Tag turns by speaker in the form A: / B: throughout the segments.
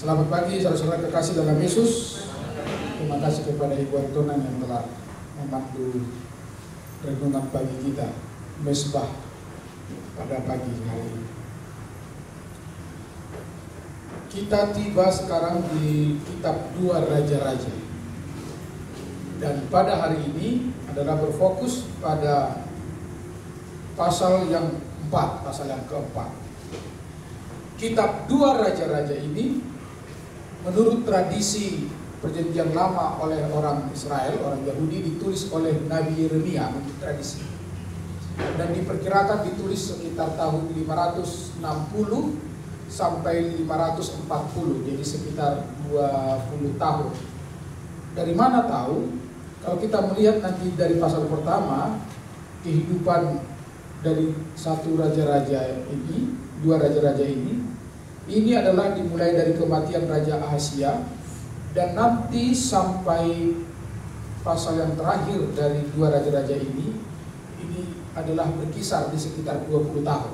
A: Selamat pagi saudara-saudara kekasih dalam Yesus. Terima kasih kepada Ibu Antonan yang telah memandu renungan pagi kita, mesbah pada pagi hari ini. Kita tiba sekarang di kitab 2 Raja-Raja. Dan pada hari ini adalah berfokus pada pasal yang keempat. Kitab 2 Raja-Raja ini menurut tradisi perjanjian lama oleh orang Israel, orang Yahudi, ditulis oleh Nabi Yeremia menurut tradisi. Dan diperkirakan ditulis sekitar tahun 560 sampai 540, jadi sekitar 20 tahun. Dari mana tahu? Kalau kita melihat nanti dari pasal pertama, kehidupan dari satu raja-raja ini, 2 raja-raja ini adalah dimulai dari kematian Raja Ahazia dan nanti sampai pasal yang terakhir dari 2 raja-raja ini adalah berkisar di sekitar 20 tahun.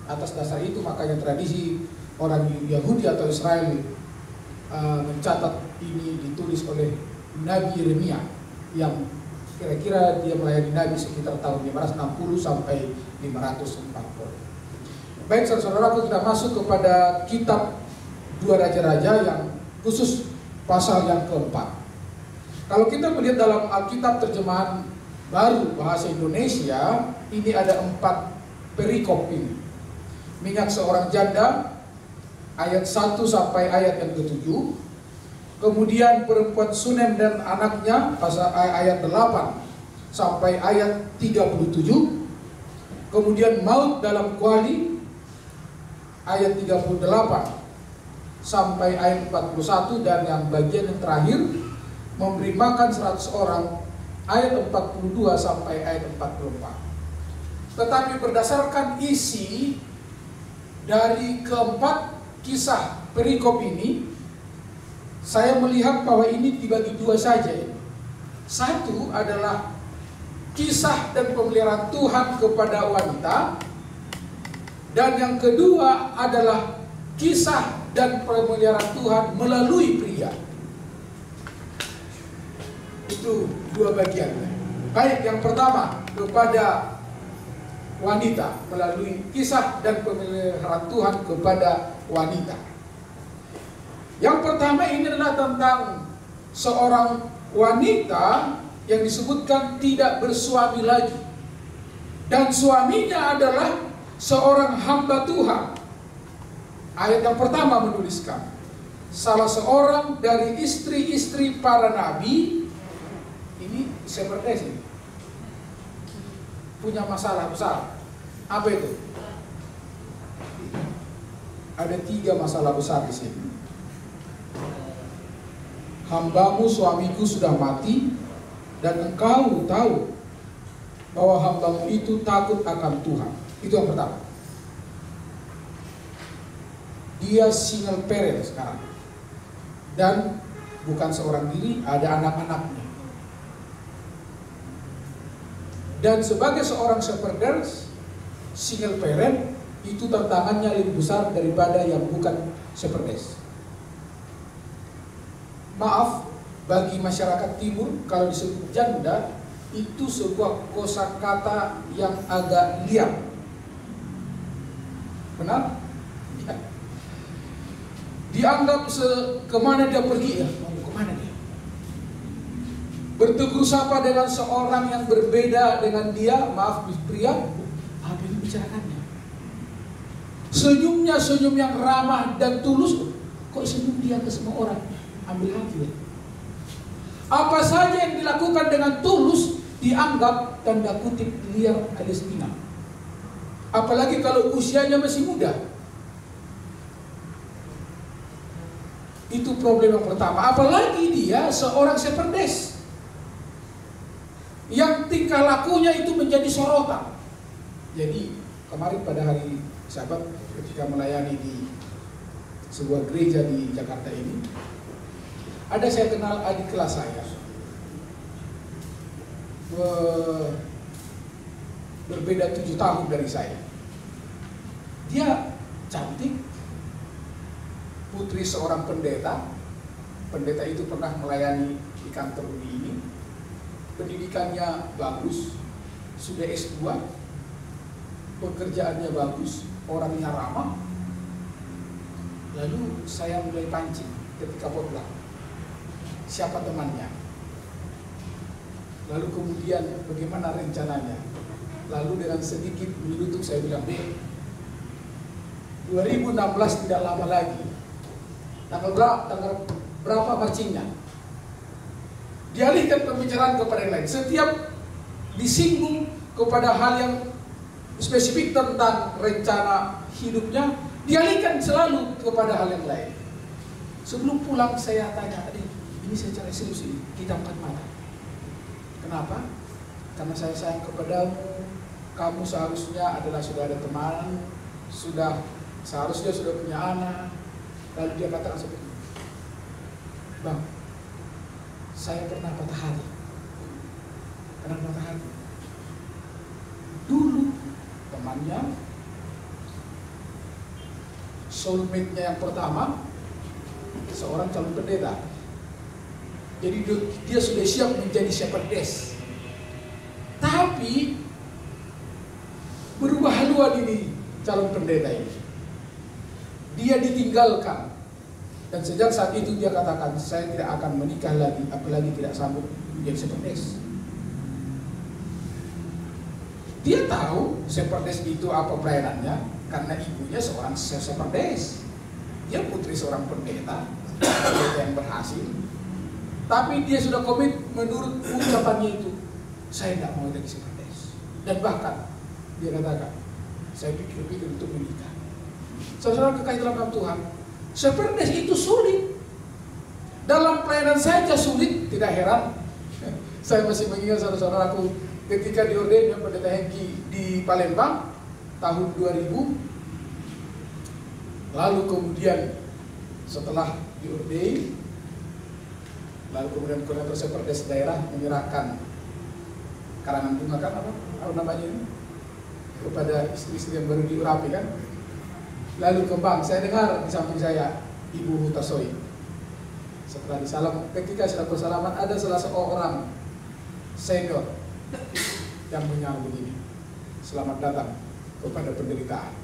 A: Atas dasar itu makanya tradisi orang Yahudi atau Israel mencatat ini ditulis oleh Nabi Yeremia yang kira-kira dia melayani Nabi sekitar tahun 560 sampai 540. Baik saudara-saudaraku, kita masuk kepada kitab 2 Raja-Raja yang khusus pasal yang keempat. Kalau kita melihat dalam Alkitab terjemahan baru bahasa Indonesia, ini ada 4 perikop ini. Minyak seorang janda, ayat 1 sampai ayat yang ke-7. Kemudian perempuan Sunem dan anaknya, pasal ayat 8 sampai ayat 37. Kemudian maut dalam kuali, ayat 38 sampai ayat 41, dan yang bagian yang terakhir memberi makan 100 orang, ayat 42 sampai ayat 44. Tetapi berdasarkan isi dari keempat kisah perikop ini, saya melihat bahwa ini dibagi 2 saja. Satu adalah kisah dan pemeliharaan Tuhan kepada wanita, dan yang kedua adalah kisah dan pemeliharaan Tuhan melalui pria. Itu 2 bagian. Baik, yang pertama kepada wanita melalui kisah dan pemeliharaan Tuhan kepada wanita. Yang pertama ini adalah tentang seorang wanita yang disebutkan tidak bersuami lagi, dan suaminya adalah seorang hamba Tuhan. Ayat yang pertama menuliskan, salah seorang dari istri-istri para nabi, ini seperti ini, punya masalah besar. Apa itu? Ada 3 masalah besar di sini. Hambamu suamiku sudah mati, dan engkau tahu bahwa hambamu itu takut akan Tuhan. Itu yang pertama. Dia single parent sekarang, dan bukan seorang diri, ada anak-anaknya. Dan sebagai seorang shepherds, single parent itu tantangannya lebih besar daripada yang bukan shepherds. Maaf, bagi masyarakat timur kalau disebut janda itu sebuah kosakata yang agak liar. Benar? Ya. Dianggap kemana dia pergi, ya? Mau kemana dia? Bertegur sapa dengan seorang yang berbeda dengan dia, maaf pria, apa yang dibicarakannya? Senyumnya senyum yang ramah dan tulus, kok senyum dia ke semua orang? Ambil hati ya. Apa saja yang dilakukan dengan tulus dianggap tanda kutip liar alias hina. Apalagi kalau usianya masih muda. Itu problem yang pertama. Apalagi dia seorang shepherds yang tingkah lakunya itu menjadi sorotan. Jadi kemarin pada hari Sabat ketika melayani di sebuah gereja di Jakarta ini, ada saya kenal adik kelas saya, berbeda 7 tahun dari saya. Dia cantik, putri seorang pendeta. Pendeta itu pernah melayani di kantor ini. Pendidikannya bagus, sudah S2, pekerjaannya bagus, orangnya ramah. Lalu saya mulai pancing ketika potluck, siapa temannya, lalu kemudian bagaimana rencananya. Lalu dengan sedikit menyeletuk saya bilang, 2016 tidak lama lagi, tanggal berapa marchingnya? Dialihkan pembicaraan kepada yang lain. Setiap disinggung kepada hal yang spesifik tentang rencana hidupnya, dialihkan selalu kepada hal yang lain. Sebelum pulang saya tanya, adik, ini secara serius ini, kita angkat mata. Kenapa? Karena saya sayang kepadamu. Kamu seharusnya sudah ada teman, seharusnya sudah punya anak. Lalu dia katakan seperti ini, Bang, saya pernah patah hati. Kenapa patah hati? Dulu temannya, soulmate-nya yang pertama, seorang calon pendeta. Jadi dia sudah siap menjadi shepherdess. Tapi berubah haluan ini calon pendeta ini. Dia ditinggalkan. Dan sejak saat itu dia katakan, saya tidak akan menikah lagi, apalagi tidak sanggup menjadi shepherdess. Dia tahu shepherdess itu apa pelayanannya, karena ibunya seorang shepherdess. Dia putri seorang pendeta yang berhasil. Tapi dia sudah komit menurut ucapannya itu, saya tidak mau jadi shepherdess. Dan bahkan dia katakan, saya pikir-pikir untuk menikah. Saudara kekasih dalam Tuhan, shepherdess itu sulit. Dalam pelayanan saja sulit, tidak heran. Saya masih mengingat saudara-saudaraku ketika diordain pendeta Hengki di Palembang tahun 2000. Lalu kemudian setelah diordain, lalu kemudian koordinator shepherdess daerah menyerahkan karangan bunga, kan apa namanya ini, kepada istri-istri yang baru diurapi kan. Lalu kembang, saya dengar di samping saya Ibu Hutasoi. Setelah disalam, ketika sedang bersalaman, ada salah seorang senior yang menyambut begini, selamat datang kepada penderitaan.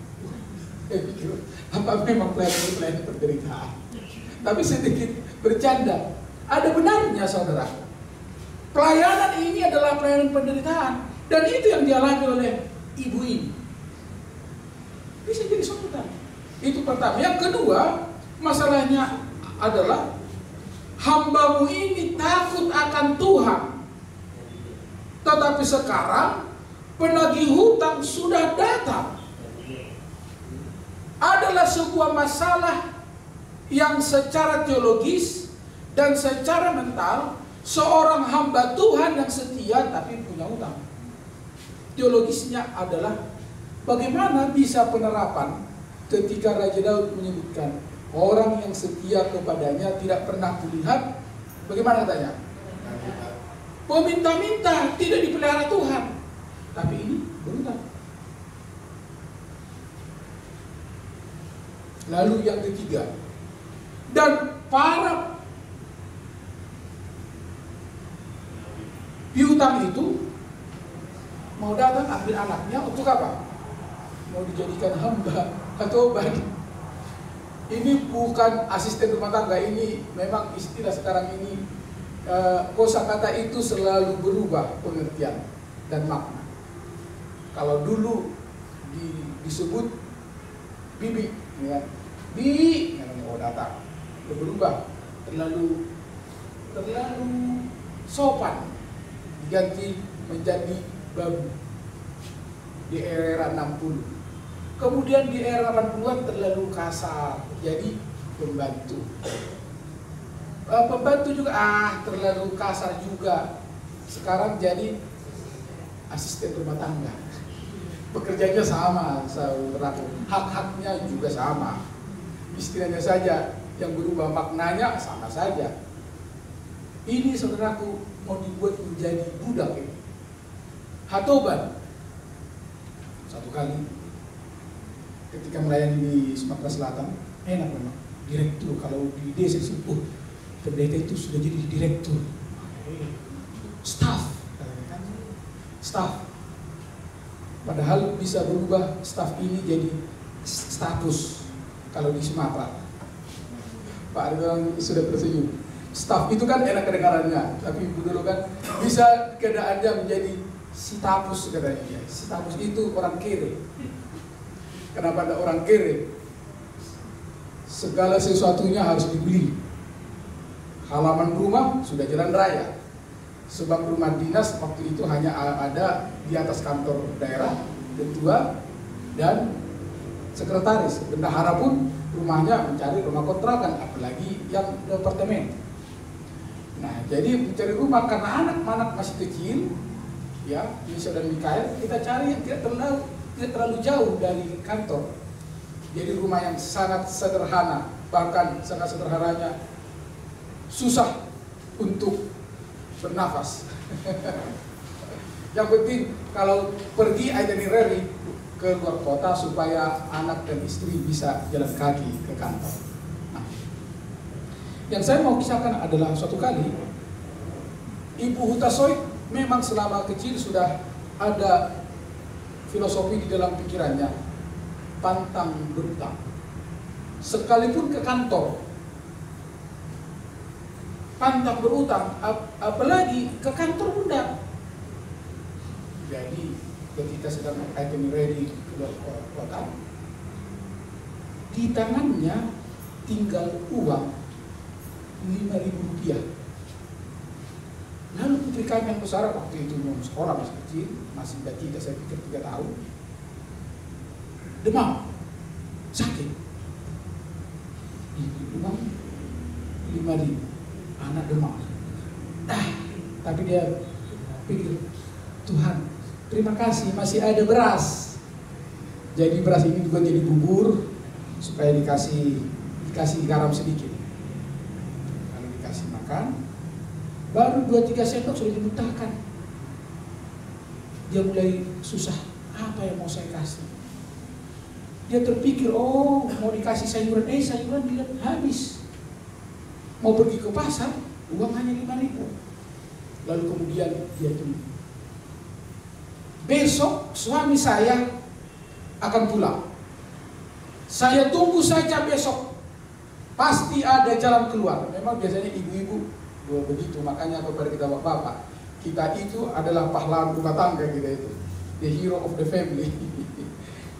A: Apa memang pelayanan penderitaan? Tapi sedikit bercanda, ada benarnya saudara. Pelayanan ini adalah pelayanan penderitaan, dan itu yang dialami oleh ibu ini. Bisa jadi solutan. Itu pertama. Yang kedua, masalahnya adalah hambamu ini takut akan Tuhan. Tetapi sekarang penagih hutang sudah datang. Adalah sebuah masalah yang secara teologis dan secara mental, seorang hamba Tuhan yang setia tapi punya hutang. Teologisnya adalah bagaimana bisa penerapan ketika Raja Daud menyebutkan orang yang setia kepadanya tidak pernah kulihat. Bagaimana katanya? Peminta-minta, tidak dipelihara Tuhan, tapi ini berhutang. Lalu yang ketiga, dan para piutang itu mau datang ambil anaknya untuk apa? Mau dijadikan hamba atau obat. Ini bukan asisten rumah tangga, ini memang istilah sekarang ini. Kosakata itu selalu berubah pengertian dan makna. Kalau dulu disebut bibi, ya, bi, mau datang, berubah terlalu sopan, diganti menjadi babu di era 60. Kemudian di era 80-an terlalu kasar, jadi pembantu. Pembantu juga terlalu kasar juga. Sekarang jadi asisten rumah tangga. Pekerjaannya sama, saudaraku. Hak-haknya juga sama. Istilahnya saja yang berubah, maknanya sama saja. Ini saudaraku mau dibuat menjadi budak ini. Hatoban. Satu kali ketika melayani di Sumatera Selatan, enak memang. direktur. Kalau di desa disebut, pendeta itu sudah jadi direktur. Staff, staff. Padahal bisa berubah staff ini jadi status. Kalau di Sumatera, Pak Arifin sudah tersenyum. Staff itu kan enak kedengarannya, tapi dulu kan bisa keadaannya menjadi sitapus katanya. Sitapus itu orang kere. Kenapa ada orang kere? Segala sesuatunya harus dibeli. Halaman rumah sudah jalan raya. Sebab rumah dinas waktu itu hanya ada di atas kantor daerah, ketua dan sekretaris. Bendahara pun rumahnya mencari rumah kontrakan, apalagi yang apartemen. Nah, jadi mencari rumah karena anak-anak masih kecil, ya, Misha dan Mikael, kita cari yang tidak terlalu jauh dari kantor. Jadi rumah yang sangat sederhana, bahkan sangat sederhananya susah untuk bernafas. Yang penting kalau pergi itinerary ke luar kota supaya anak dan istri bisa jalan kaki ke kantor. Nah, yang saya mau kisahkan adalah suatu kali Ibu Hutasoit memang selama kecil sudah ada filosofi di dalam pikirannya, pantang berutang. Sekalipun ke kantor, pantang berutang, apalagi ke kantor bunda. Jadi ketika sedang itinerary ke luar kota, di tangannya tinggal uang 5.000 rupiah. Lalu putri kami yang besar waktu itu mau sekolah, masih kecil, masih batita, saya pikir 3 tahun, demam, sakit, uang 5.000. Anak demam. Tapi dia pikir, Tuhan, terima kasih masih ada beras. Jadi beras ini juga jadi bubur supaya dikasih garam sedikit. Kalau dikasih makan, baru 2-3 sendok sudah dimuntahkan. Dia mulai susah, apa yang mau saya kasih? Dia terpikir, oh mau dikasih sayuran, sayuran dilihat habis. Mau pergi ke pasar, uang hanya 5.000. Lalu kemudian dia tunggu. Besok suami saya akan pulang. Saya tunggu saja besok. Pasti ada jalan keluar. Memang biasanya ibu-ibu begitu, makanya kepada kita bapak-bapak, kita itu adalah pahlawan rumah tangga kita itu. The hero of the family.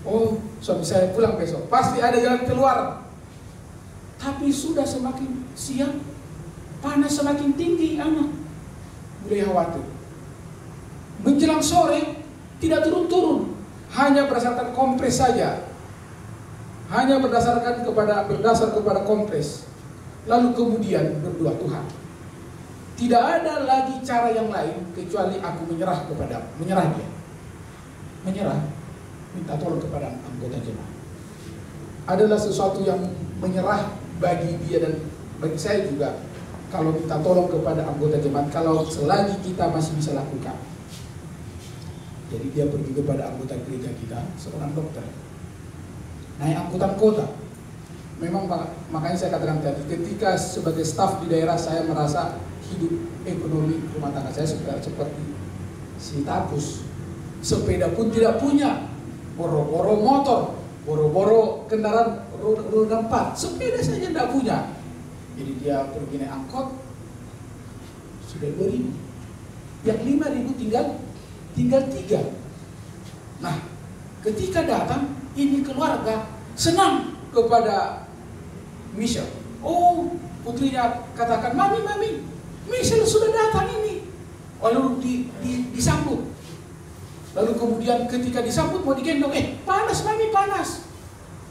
A: Oh, suami saya pulang besok. Pasti ada jalan keluar. Tapi sudah semakin siang, panas semakin tinggi, anak mulai khawatir. Menjelang sore tidak turun-turun, hanya berdasarkan kompres saja, hanya berdasar kepada kompres. Lalu kemudian berdoa, Tuhan, tidak ada lagi cara yang lain kecuali aku menyerah dia, menyerah, minta tolong kepada anggota jemaat. Adalah sesuatu yang menyerah bagi dia dan bagi saya juga, kalau minta tolong kepada anggota jemaat, kalau selagi kita masih bisa lakukan. Jadi dia pergi kepada anggota gereja kita, seorang dokter, naik angkutan kota. Memang makanya saya katakan tadi, ketika sebagai staf di daerah saya merasa hidup ekonomi rumah tangga saya seperti si Tapus. Sepeda pun tidak punya, boro-boro motor, boro-boro kendaraan roda 4, sepeda saja tidak punya. Jadi dia pergi naik angkot, sudah 2.000, yang 5.000 tinggal 3. Nah, ketika datang ini keluarga senang kepada Michelle. Oh, putrinya katakan, mami, Michelle sudah datang ini. Lalu disambut. Lalu kemudian ketika disambut mau digendong, panas mami, panas.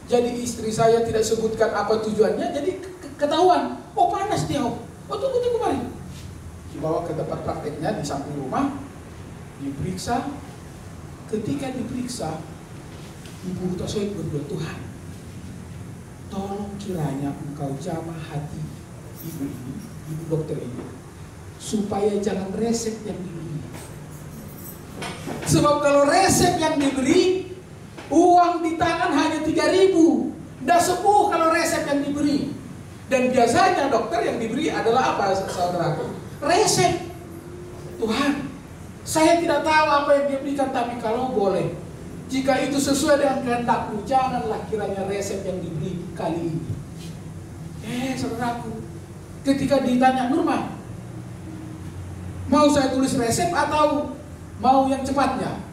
A: Jadi istri saya tidak sebutkan apa tujuannya, jadi ketahuan. Oh panas dia. Oh tunggu mari. Dibawa ke tempat prakteknya di samping rumah, diperiksa. Ketika diperiksa, Ibu Hutasoit berdoa, Tuhan, tolong kiranya Engkau jamah hati ibu ini, ibu dokter ini, supaya jangan resep yang diberi. Sebab kalau resep yang diberi, uang di tangan hanya 3.000. Tidak sembuh kalau resep yang diberi. Dan biasanya dokter yang diberi adalah apa, saudaraku? Resep. Tuhan, saya tidak tahu apa yang dia berikan, tapi kalau boleh, jika itu sesuai dengan kehendak-Mu, janganlah kiranya resep yang diberi kali ini. Saudaraku, ketika ditanya, Nurma, mau saya tulis resep atau mau yang cepatnya?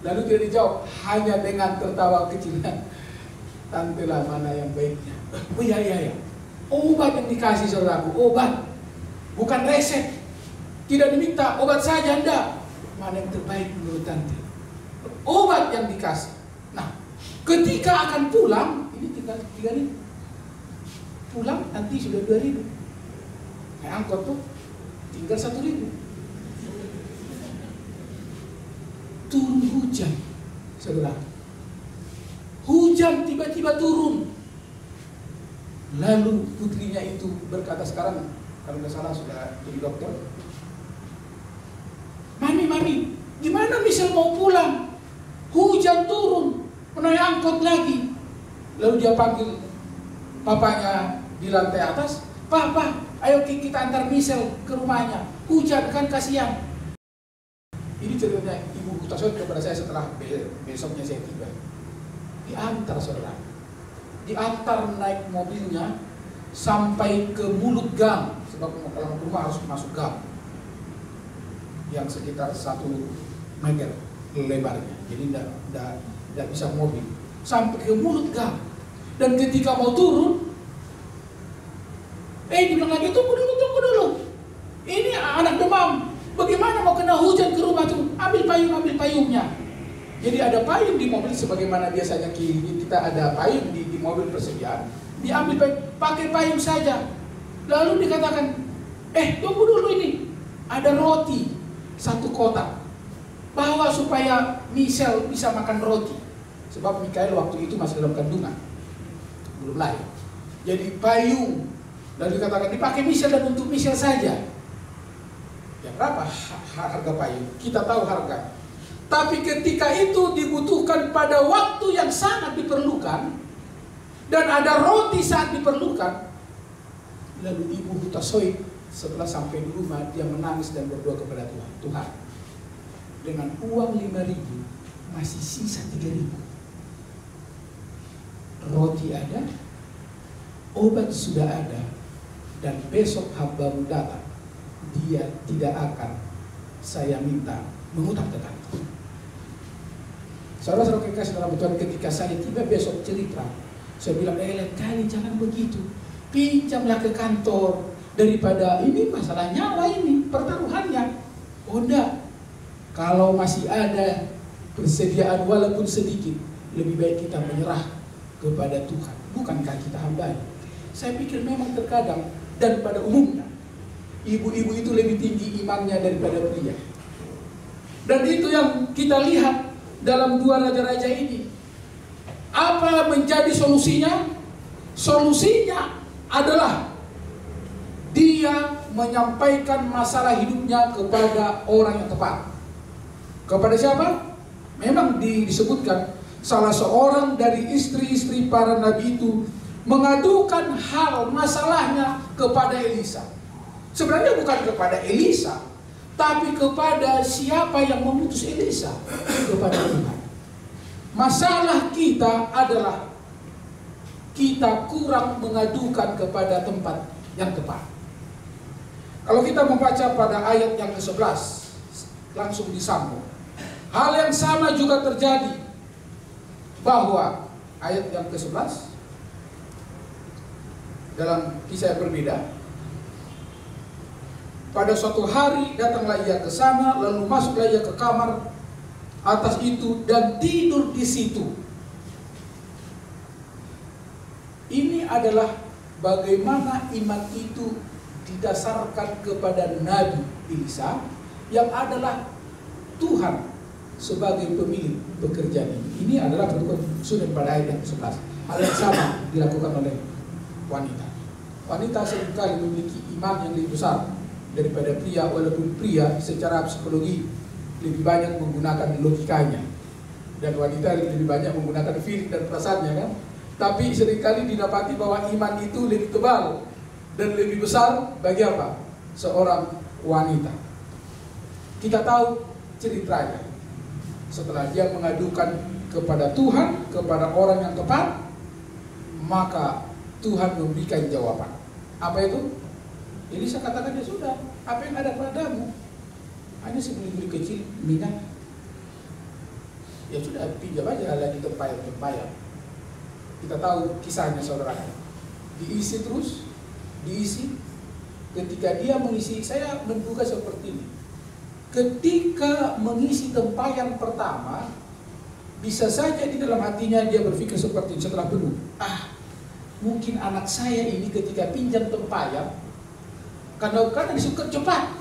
A: Lalu dia dijawab hanya dengan tertawa kecilnya, tantelah mana yang baiknya. Oh iya. Obat yang dikasih, saudaraku, obat, bukan resep. Tidak diminta obat saja, enggak. Mana yang terbaik menurut tante? Obat yang dikasih. Nah, ketika akan pulang, ini tinggal 3.000. Pulang nanti sudah 2.000. Naik angkot tuh tinggal 1.000. Turun hujan, saudara. Hujan tiba-tiba turun. Lalu putrinya itu berkata, sekarang kalau nggak salah sudah jadi dokter, Mami, gimana Michelle mau pulang? Hujan turun, naik angkot lagi. Lalu dia panggil papanya di lantai atas, Papa, ayo kita antar Michelle ke rumahnya. Hujan kan, kasihan. Ini ceritanya Ibu Hutasoy kepada saya setelah besoknya saya tiba. Diantar, saudara. Diantar naik mobilnya sampai ke mulut gang, sebab mau pulang rumah harus masuk gang yang sekitar 1 meter lebarnya, jadi tidak bisa mobil, sampai ke mulut gang. Dan ketika mau turun, dibilang lagi, tunggu dulu, ini anak demam, bagaimana mau kena hujan ke rumah tuh? Ambil payungnya. Jadi ada payung di mobil, sebagaimana biasanya kita ada payung di mobil persediaan, diambil payung, pakai payung saja. Lalu dikatakan, tunggu dulu, ini ada roti 1 kotak, bawa supaya Michelle bisa makan roti, sebab Mikael waktu itu masih dalam kandungan, belum lahir. Jadi payung, lalu dikatakan dipakai Michelle dan untuk Michelle saja. Ya berapa harga payung? Kita tahu harga. Tapi ketika itu dibutuhkan pada waktu yang sangat diperlukan, dan ada roti saat diperlukan, lalu Ibu Hutasoy setelah sampai di rumah, dia menangis dan berdoa kepada Tuhan. Tuhan, dengan uang 5.000 masih sisa 3.000. Roti ada, obat sudah ada, dan besok hamba-Mu datang. Dia tidak akan saya minta mengutang ke kantor. Saudara-saudara kekasih dalam Tuhan, ketika saya tiba besok cerita, saya bilang, lain kali jangan begitu, pinjamlah ke kantor, daripada ini masalah nyawa, ini pertaruhannya. Oh enggak, kalau masih ada persediaan walaupun sedikit, lebih baik kita menyerah kepada Tuhan, bukankah kita hamba? Saya pikir memang terkadang, dan pada umumnya ibu-ibu itu lebih tinggi imannya daripada pria. Dan itu yang kita lihat dalam 2 raja-raja ini. Apa menjadi solusinya? Solusinya adalah dia menyampaikan masalah hidupnya kepada orang yang tepat. Kepada siapa? Memang disebutkan salah seorang dari istri-istri para nabi itu mengadukan hal masalahnya kepada Elisa. Sebenarnya bukan kepada Elisa, tapi kepada siapa yang mengutus Elisa, kepada Tuhan. Masalah kita adalah kita kurang mengadukan kepada tempat yang tepat. Kalau kita membaca pada ayat yang ke-11, langsung disambung. Hal yang sama juga terjadi, bahwa ayat yang ke-11 dalam kisah yang berbeda. Pada suatu hari datanglah ia ke sana, lalu masuklah ia ke kamar atas itu dan tidur di situ. Ini adalah bagaimana iman itu didasarkan kepada Nabi Elisa yang adalah Tuhan sebagai pemilik pekerjaan ini. Ini adalah bentuk sunnah pada ayat yang ke-11. Hal yang sama dilakukan oleh wanita. Wanita seringkali memiliki iman yang lebih besar daripada pria, walaupun pria secara psikologi lebih banyak menggunakan logikanya dan wanita lebih banyak menggunakan feeling dan perasaannya, kan? Tapi seringkali didapati bahwa iman itu lebih tebal dan lebih besar bagi apa? Seorang wanita. Kita tahu ceritanya. Setelah dia mengadukan kepada Tuhan, kepada orang yang tepat, maka Tuhan memberikan jawaban. Apa itu? Elisa katakan, ya sudah, apa yang ada padamu? Hanya sebeli-beli kecil minyak. Ya sudah, pinjam aja lagi tempayan. Kita tahu kisahnya, saudara. Diisi terus, diisi. Ketika dia mengisi, saya menduga seperti ini. Ketika mengisi tempayan pertama, bisa saja di dalam hatinya dia berpikir seperti ini setelah penuh. Mungkin anak saya ini ketika pinjam tempayan, kadang-kadang disuka cepat,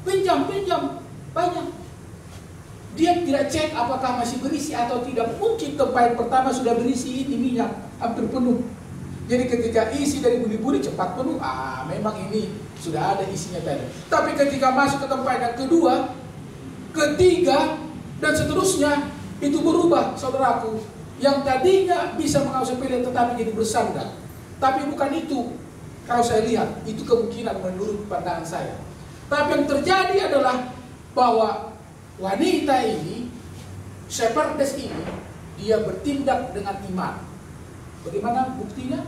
A: pinjam banyak. Dia tidak cek apakah masih berisi atau tidak. Mungkin tempayan pertama sudah berisi ini minyak hampir penuh. Jadi ketika isi dari buli-buli cepat penuh, memang ini sudah ada isinya tadi. Tapi ketika masuk ke tempayan yang kedua, ketiga, dan seterusnya, itu berubah, saudaraku. Yang tadinya bisa mengawasi sepele tetapi jadi bersandar. Tapi bukan itu. Kalau saya lihat, itu kemungkinan menurut pandangan saya. Tapi yang terjadi adalah bahwa wanita ini, shepherdess ini, dia bertindak dengan iman. Bagaimana buktinya?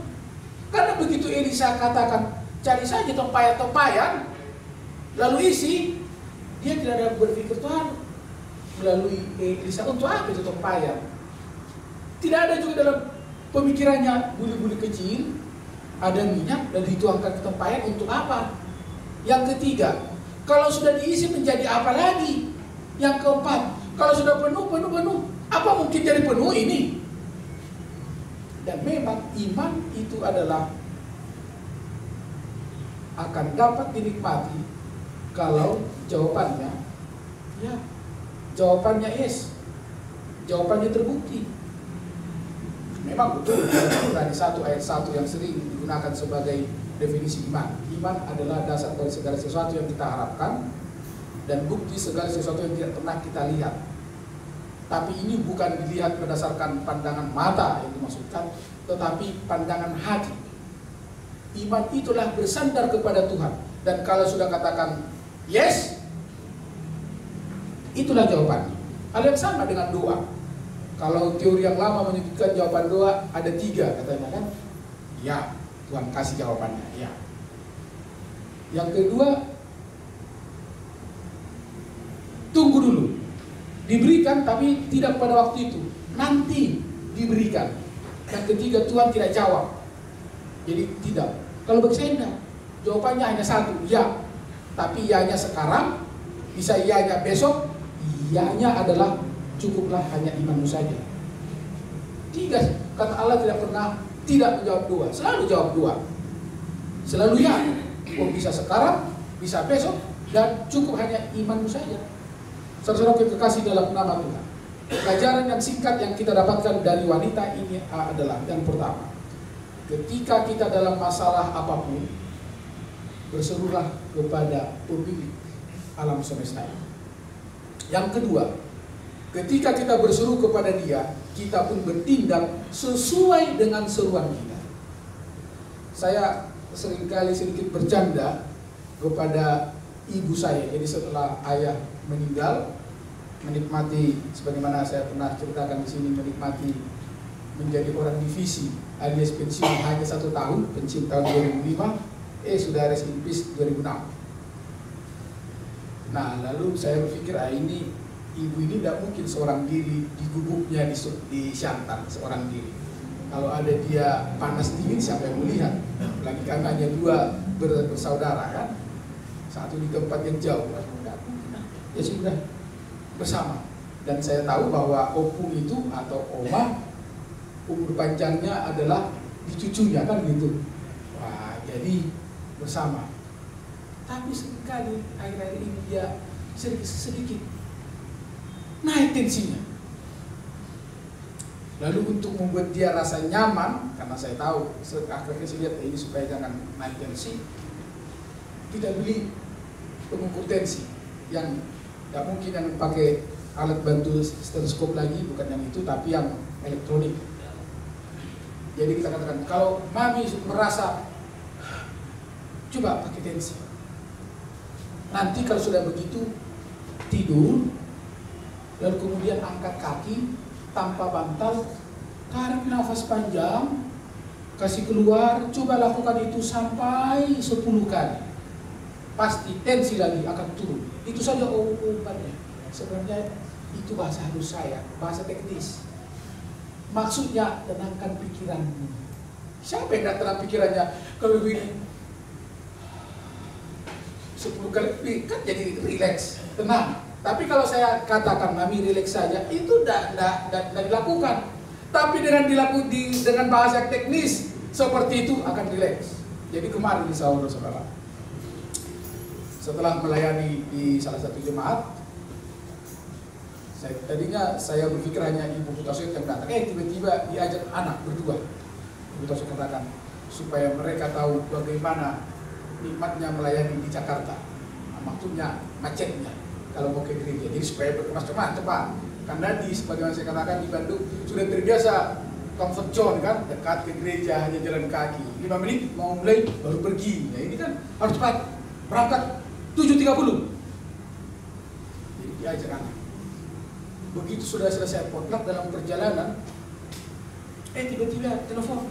A: Karena begitu Elisa katakan, cari saja tempayan, lalu isi, dia tidak ada berpikir, Tuhan, melalui Elisa untuk apa itu tempayan? Tidak ada juga dalam pemikirannya buli-buli kecil, ada minyak dan dituangkan ke tempayan untuk apa? Yang ketiga, kalau sudah diisi menjadi apa lagi? Yang keempat, kalau sudah penuh, apa mungkin jadi penuh ini? Dan memang iman itu adalah akan dapat dinikmati kalau jawabannya ya, jawabannya yes, jawabannya terbukti. Memang betul dari 1 ayat 1 yang sering digunakan sebagai definisi iman. Iman adalah dasar dari segala sesuatu yang kita harapkan dan bukti segala sesuatu yang tidak pernah kita lihat. Tapi ini bukan dilihat berdasarkan pandangan mata yang dimaksudkan, tetapi pandangan hati. Iman itulah bersandar kepada Tuhan. Dan kalau sudah katakan yes, itulah jawabannya. Hal yang sama dengan doa. Kalau teori yang lama menyebutkan jawaban doa ada 3 katanya kan. Ya, Tuhan kasih jawabannya. Ya. Yang kedua, tunggu dulu. Diberikan tapi tidak pada waktu itu. Nanti diberikan. Yang ketiga, Tuhan tidak jawab. Jadi tidak. Kalau bagi saya enggak. Jawabannya hanya 1, ya. Tapi ianya sekarang, bisa ianya besok, ianya adalah cukuplah hanya imanmu saja. 3, kata Allah tidak pernah tidak menjawab doa. Selalu jawab doa. Selalu ya. Bisa sekarang, bisa besok, dan cukup hanya imanmu saja. Saudara-saudara kekasih dalam nama Tuhan. Pelajaran yang singkat yang kita dapatkan dari wanita ini adalah yang pertama. Ketika kita dalam masalah apapun, berserulah kepada pemilik alam semesta. Yang kedua, ketika kita berseru kepada Dia, kita pun bertindak sesuai dengan seruan kita. Saya seringkali sedikit bercanda kepada ibu saya. Jadi setelah ayah meninggal, menikmati sebagaimana saya pernah ceritakan di sini, menikmati menjadi orang divisi alias pensiun hanya 1 tahun, pensiun tahun 2005, sudah rest in peace 2006. Nah, lalu saya berpikir, ini ibu ini tidak mungkin seorang diri di gubuknya di Siantar, seorang diri. Kalau ada dia panas dingin, siapa yang melihat? Lagi kan hanya 2 bersaudara kan, satu di tempat yang jauh. Ya sudah bersama. Dan saya tahu bahwa opung itu atau oma umur panjangnya adalah di cucunya kan gitu. Wah, jadi bersama. Tapi seringkali akhir-akhir ini dia sedikit naik tensinya. Lalu untuk membuat dia rasa nyaman, karena saya tahu akhirnya saya lihat ini supaya jangan naik tensi, kita beli pengukur tensi yang tidak mungkin yang pakai alat bantu stetoskop lagi, bukan yang itu, tapi yang elektronik. Jadi kita katakan, kalau mami merasa, coba pakai tensi. Nanti kalau sudah begitu, tidur, lalu kemudian angkat kaki tanpa bantal, tarik nafas panjang, kasih keluar, coba lakukan itu sampai 10 kali. Pasti tensi lagi akan turun. Itu saja obatnya. Sebenarnya itu bahasa halus saya, bahasa teknis. Maksudnya tenangkan pikiranmu. Siapa yang tidak tenang pikirannya? Kalau begini 10 kali kan jadi rileks, tenang. Tapi kalau saya katakan mami rileks saja, itu tidak dilakukan. Tapi dengan bahasa teknis seperti itu akan rileks. Jadi kemarin di saudara-saudara, setelah melayani di salah satu jemaat, tadinya saya berpikir hanya Ibu Kutasoid yang datang. Tiba-tiba diajak anak berdua. Ibu Kutasoid katakan supaya mereka tahu bagaimana nikmatnya melayani di Jakarta. Maksudnya macetnya kalau mau ke gereja. Jadi supaya berkemas cepat. Karena sebagaimana saya katakan di Bandung sudah terbiasa comfort zone kan, dekat ke gereja hanya jalan kaki. 5 menit mau mulai baru pergi. Nah ini kan harus cepat berangkat 7.30. Jadi diajak anak. Begitu sudah selesai potluck dalam perjalanan, tiba-tiba telepon.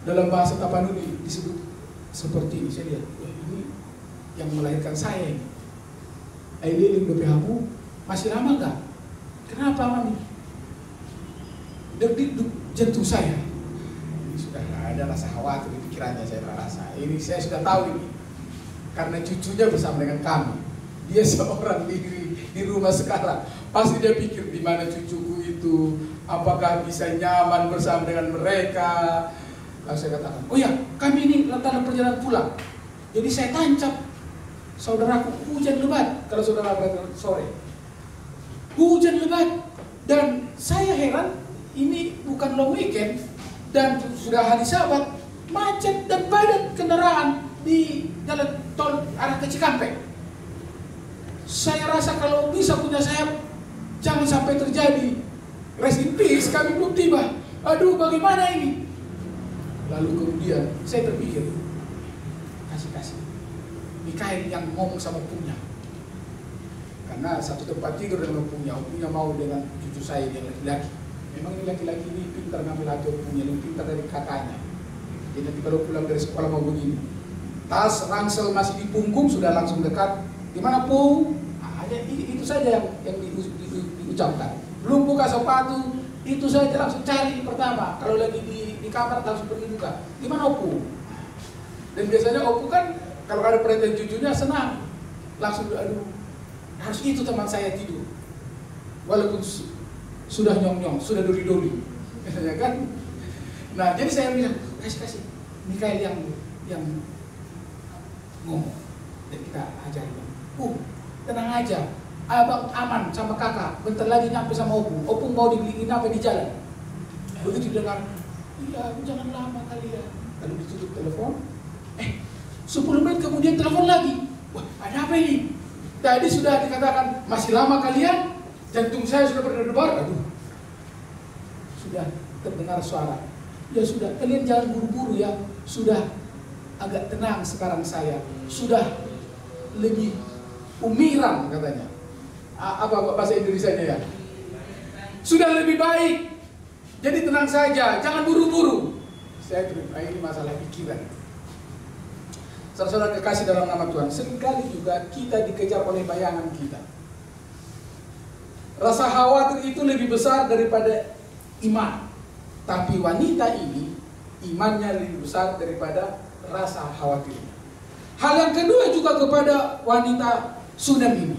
A: Dalam bahasa Tapanuli disebut seperti ini. Saya lihat, ini yang melahirkan saya ini. Aileen BPH-mu masih lama nggak? Kenapa mami? Deg-deg jantung saya. Ini sudah nggak ada rasa khawatir di pikirannya, saya rasa. Ini saya sudah tahu ini. Karena cucunya bersama dengan kami. Dia seorang di rumah sekarang. Pasti dia pikir di mana cucuku itu, apakah bisa nyaman bersama dengan mereka. Lalu saya katakan, oh ya, kami ini dalam perjalanan pulang. Jadi saya tancap, saudaraku, hujan lebat. Kalau saudara berangkat sore, hujan lebat. Dan saya heran, ini bukan long weekend dan sudah hari Sabat, macet dan padat kendaraan di jalan tol arah ke Cikampek. Saya rasa kalau bisa punya sayap, jangan sampai terjadi. Rest in peace, kami belum tiba. Aduh, bagaimana ini? Lalu kemudian saya terpikir, kasih Mikael yang ngomong sama punya. Karena satu tempat tidur dengan punya mau dengan cucu saya yang laki-laki. Memang ini laki-laki ini pintar ngambil hati punya, lebih pintar dari kakaknya. Jadi nanti kalau pulang dari sekolah mau begini, tas ransel masih di punggung sudah langsung dekat. Di mana Pung? Ada itu saja yang diucapkan. Belum buka sepatu, itu saja langsung cari pertama. Kalau lagi di kamar langsung pergi buka. Di mana Opu? Dan biasanya Opu kan kalau ada perhatian cucunya senang. Langsung aduh, harus itu teman saya tidur. Walaupun sudah nyong-nyong, sudah doli-doli. Ya kan? Nah, jadi saya bilang, kasih Mikael yang ngomong. Dan kita ajarin. Tenang aja, abang aman sama kakak, bentar lagi nyampe sama Opung. Opung mau dibeliin apa di jalan. Begitu dengar, iya jangan lama kalian. Lalu ditutup telepon, 10 menit kemudian telepon lagi. Wah, ada apa ini? Tadi sudah dikatakan masih lama kalian, jantung saya sudah berdebar. Aduh, sudah terdengar suara. Ya sudah, kalian jangan buru-buru ya. Sudah agak tenang sekarang saya. Sudah lebih umiran katanya. Apa bahasa Indonesianya ya? Sudah lebih baik. Jadi tenang saja, jangan buru-buru. Saya terima ini masalah pikiran. Saudara-saudara kekasih dalam nama Tuhan, seringkali juga kita dikejar oleh bayangan kita. Rasa khawatir itu lebih besar daripada iman. Tapi wanita ini imannya lebih besar daripada rasa khawatirnya. Hal yang kedua juga kepada wanita Sunem ini,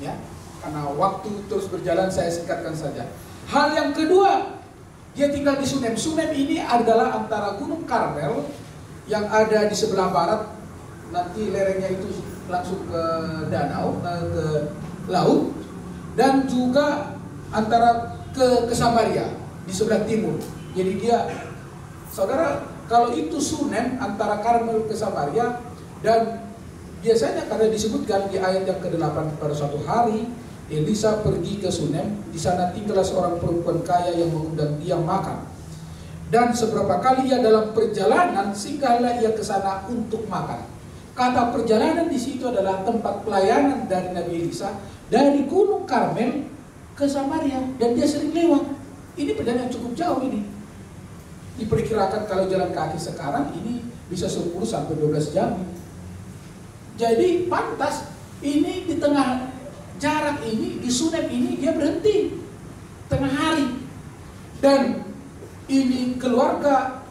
A: ya, karena waktu terus berjalan saya singkatkan saja. Hal yang kedua, dia tinggal di Sunem. Sunem ini adalah antara Gunung Karmel yang ada di sebelah barat, nanti lerengnya itu langsung ke danau, ke laut, dan juga antara ke Samaria di sebelah timur. Jadi dia, saudara, kalau itu Sunem antara Karmel ke Samaria. Dan biasanya karena disebutkan di ayat yang ke-8, pada suatu hari Elisa pergi ke Sunem. Di sana tinggallah seorang perempuan kaya yang mengundang dia makan. Dan seberapa kali ia dalam perjalanan, singgahlah ia ke sana untuk makan. Kata perjalanan di situ adalah tempat pelayanan dari Nabi Elisa dari Gunung Karmel ke Samaria, dan dia sering lewat. Ini perjalanan yang cukup jauh ini. Diperkirakan kalau jalan kaki sekarang ini bisa 10 sampai 12 jam. Jadi pantas ini di tengah jarak ini, di Sunem ini dia berhenti tengah hari. Dan ini keluarga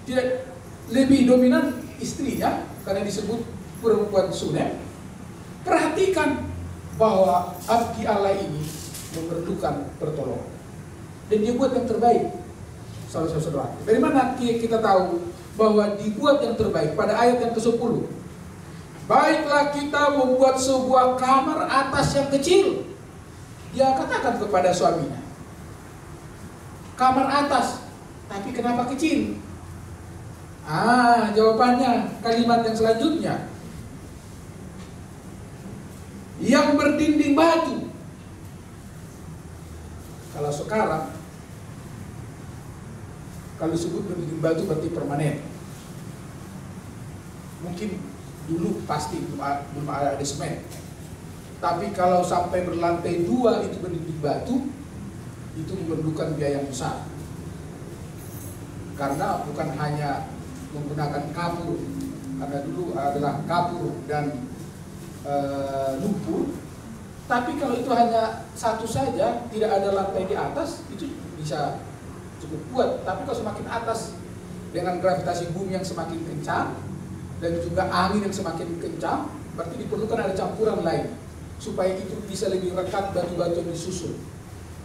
A: tidak lebih dominan istrinya karena disebut perempuan Sunem. Perhatikan bahwa abdi Allah ini memerlukan pertolongan, dan dia buat yang terbaik. Saudara-saudara, dari mana kita tahu bahwa dibuat yang terbaik? Pada ayat yang ke-10, baiklah kita membuat sebuah kamar atas yang kecil. Dia katakan kepada suaminya, kamar atas, tapi kenapa kecil? Jawabannya kalimat yang selanjutnya, yang berdinding batu. Kalau sekarang, kalau disebut berdinding batu berarti permanen. Mungkin dulu pasti belum ada semen. Tapi kalau sampai berlantai 2 itu berdinding batu, itu memerlukan biaya yang besar. Karena bukan hanya menggunakan kapur, karena dulu adalah kapur dan lumpur. Tapi kalau itu hanya satu saja, tidak ada lantai di atas, itu bisa cukup kuat. Tapi kalau semakin atas, dengan gravitasi bumi yang semakin kencang dan juga angin yang semakin kencang, berarti diperlukan ada campuran lain supaya itu bisa lebih rekat batu-batu yang disusun.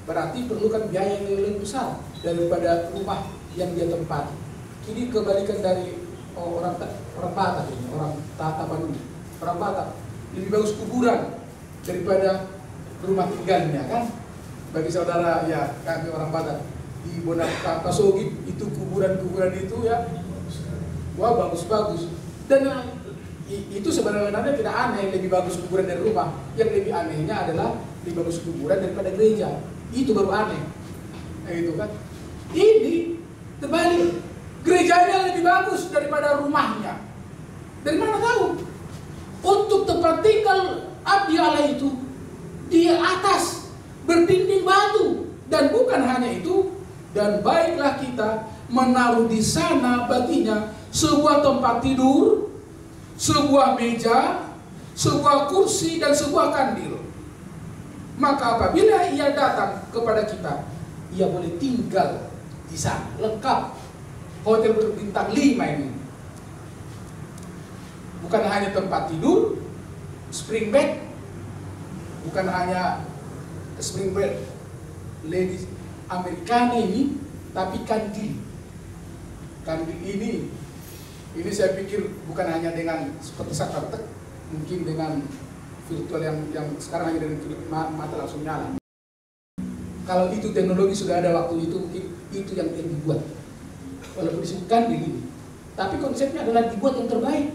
A: Berarti perlukan biaya yang lebih besar daripada rumah yang dia tempati. Ini kebalikan dari orang Batak ini, orang Tapanuli. Orang Batak lebih bagus kuburan daripada rumah tinggalnya, kan? Bagi saudara ya, kami orang Batak di Pasogit itu kuburan-kuburan itu ya, wah bagus-bagus. Dan itu sebenarnya tidak aneh, lebih bagus kuburan dari rumah. Yang lebih anehnya adalah lebih bagus kuburan daripada gereja. Itu baru aneh. Nah, itu kan. Ini terbalik. Gerejanya lebih bagus daripada rumahnya. Dari mana tahu? Untuk tempat tinggal abdi Allah itu di atas berdinding batu, dan bukan hanya itu, dan baiklah kita menaruh di sana baginya sebuah tempat tidur, sebuah meja, sebuah kursi, dan sebuah kandil. Maka apabila ia datang kepada kita, ia boleh tinggal di sana. Lengkap. Hotel berbintang 5 ini. Bukan hanya tempat tidur, spring bed, bukan hanya spring bed ladies Americana ini, tapi kandil. Kandil ini saya pikir bukan hanya dengan seperti sakartek, mungkin dengan virtual yang sekarang hanya dengan mata langsung nyala. Kalau itu teknologi sudah ada waktu itu, mungkin itu yang dibuat. Walaupun disebut kandil ini, tapi konsepnya adalah dibuat yang terbaik.